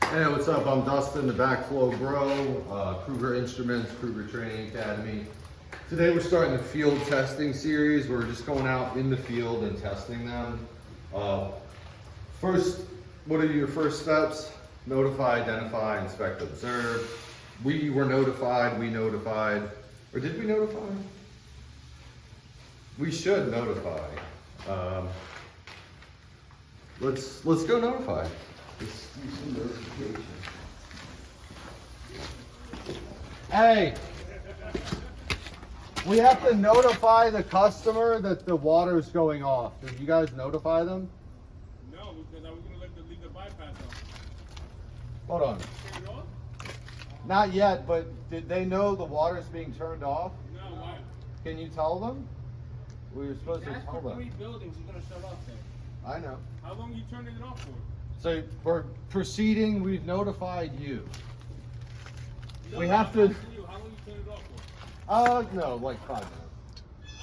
Hey, what's up? I'm Dustin, the Backflow Bro, Kruger Instruments, Kruger Training Academy. Today we're starting the field testing series. We're just going out in the field and testing them. First, what are your first steps? Notify, identify, inspect, observe. We were notified, we notified, or did we notify? We should notify. Let's go notify. Let's do some notification. Hey, we have to notify the customer that the water's going off. Did you guys notify them? No, because I was going to leave the bypass on. Hold on. Turn it off? Not yet, but did they know the water's being turned off? No, why? Can you tell them? We were supposed to That's tell for them. 3 buildings. You're going to shut off there. I know. How long are you turning it off for? So we're proceeding, we've notified you. No, We have I'm to, asking you, how long you turn it off for? no, like 5 minutes.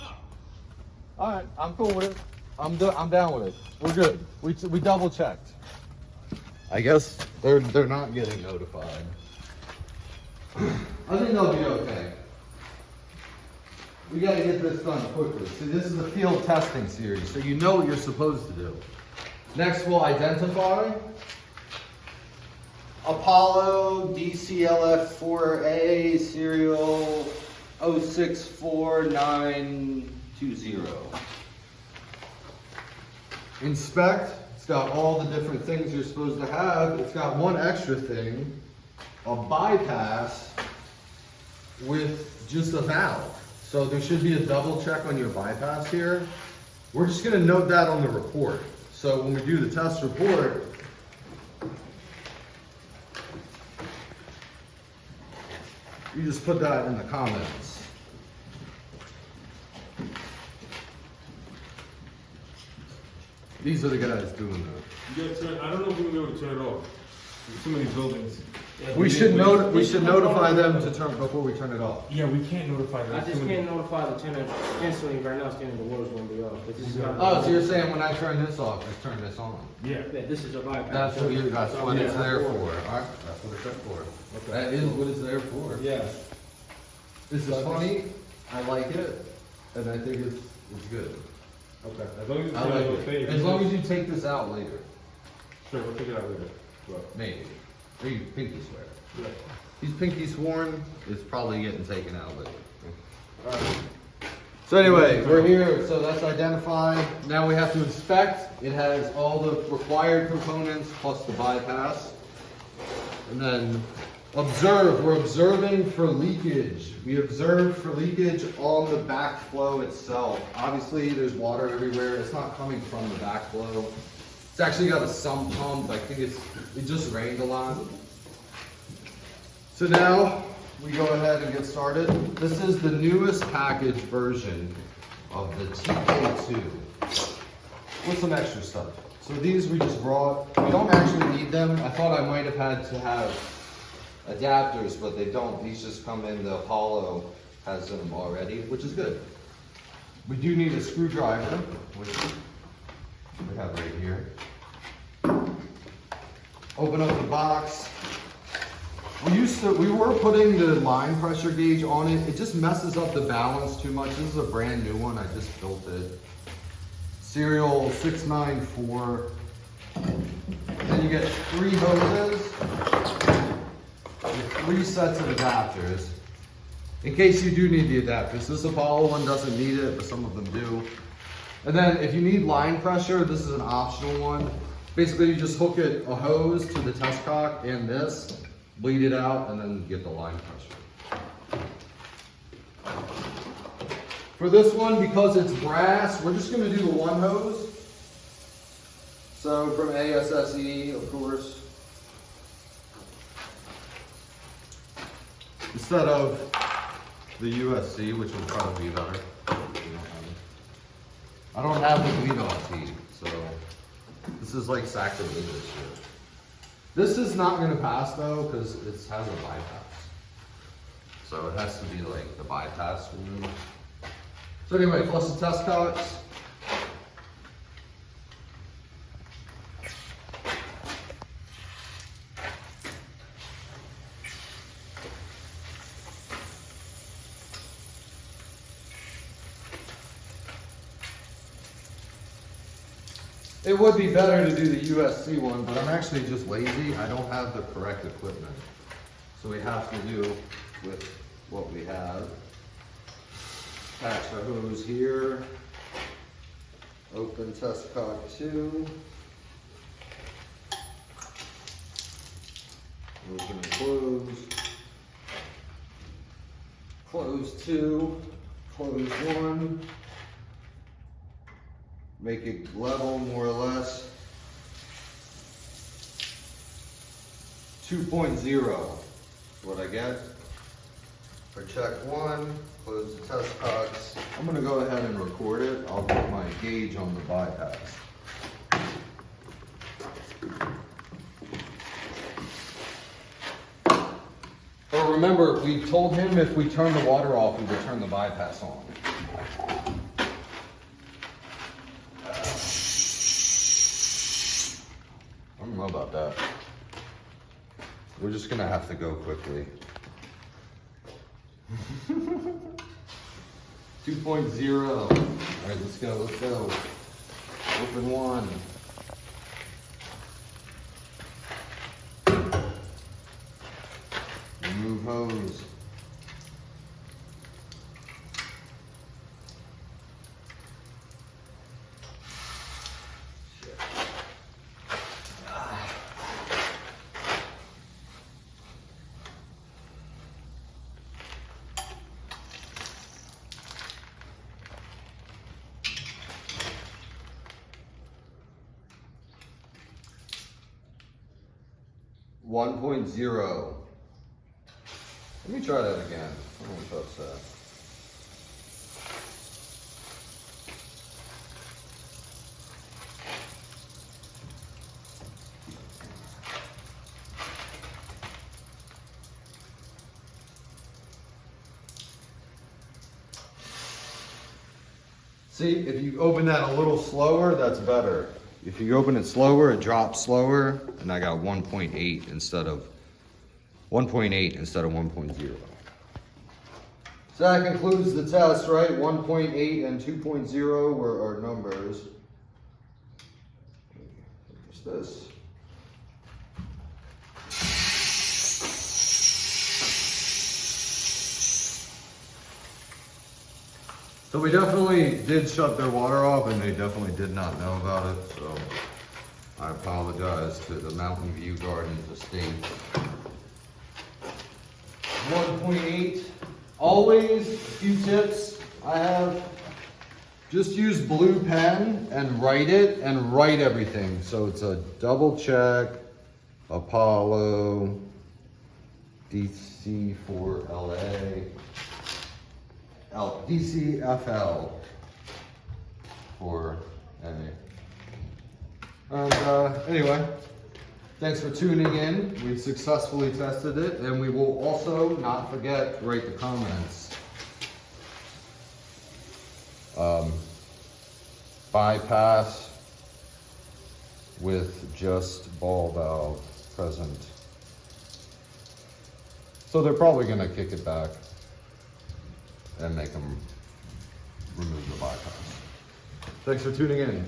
Oh. All right, I'm cool with it. I'm down with it. We're good. We double checked. I guess they're not getting notified. I think they'll be okay. We gotta get this done quickly. See, this is a field testing series, so you know what you're supposed to do. Next, we'll identify Apollo DCLF4A serial 064920. Inspect. It's got all the different things you're supposed to have. It's got one extra thing, a bypass with just a valve. So there should be a double check on your bypass here. We're just gonna note that on the report. So when we do the test report, you just put that in the comments. These are the guys doing that. You gotta turn, I don't know if we're going to be able to turn it off. There's too many buildings. We should notify them to turn before we turn it off. Yeah, we can't notify them. I just can't notify the tenant instantly right now, saying the water's gonna be off. But this is not- Oh, so you're saying when I turn this off, just turn this on? Yeah. Yeah, this is a bypass. That's what it's there for. All right, that's what it's there for. Okay. That is what it's there for. Yeah. This is funny. I like it, and I think it's good. Okay. As long as it's I like it. As long as you take this out later, Sure, we'll take it out later. Well, maybe. Or you pinky swear. yeah. He's pinky sworn. It's probably getting taken out later. Alright. So anyway, we're here. So that's identified. Now we have to inspect. It has all the required components plus the bypass. And then observe. We're observing for leakage. We observe for leakage on the backflow itself. Obviously, there's water everywhere. It's not coming from the backflow. It's actually got a sump pump. I think it just rained a lot. So now we go ahead and get started. This is the newest package version of the TK2 with some extra stuff. So these we just brought. We don't actually need them. I thought I might have had to have adapters, but they don't. These just come in. The Apollo has them already, which is good. We do need a screwdriver, which we have right here. Open up the box. We were putting the line pressure gauge on it. It just messes up the balance too much. This is a brand new one. I just built it. Serial 694. Then you get 3 hoses with 3 sets of adapters. In case you do need the adapters. This Apollo one doesn't need it, but some of them do. And then if you need line pressure, this is an optional one. Basically, you just hook a hose to the test cock and this, bleed it out, and then get the line pressure. For this one, because it's brass, we're just gonna do the one hose. So from ASSE, of course. Instead of the USC, which would probably be better. I don't have the bleed off heat, so this is like sacrilegious shit. This is not gonna pass though, because it has a bypass. So it has to be like the bypass removed. So anyway, plus the test cocks. It would be better to do the USC one, but I'm actually just lazy. I don't have the correct equipment. So we have to do with what we have. Attach the hose here. Open test cock 2. Open and close. Close 2. Close 1. Make it level more or less. 2.0. What I get. For check 1, close the test cocks. I'm gonna go ahead and record it. I'll put my gauge on the bypass. But remember, we told him if we turn the water off, we would turn the bypass on. I don't know about that. We're just gonna have to go quickly. 2.0. All right, let's go, let's go. Open 1. Remove hose. Shit. 1.0. Let me try that again. I don't trust that. See, if you open that a little slower, that's better. If you open it slower, it drops slower, and I got 1.8 instead of 1.0. So that concludes the test, right? 1.8 and 2.0 were our numbers. What's this? So we definitely did shut their water off, and they definitely did not know about it, so I apologize to the Mountain View Gardens estate. 1.8, always, a few tips I have. Just use blue pen and write it, and write everything. So it's a double check, Apollo, DC4LA, DCFL for NA. And anyway, thanks for tuning in. We successfully tested it, and we will also not forget to write the comments. Bypass with just ball valve present. So they're probably gonna kick it back and make them remove the bypass. Thanks for tuning in.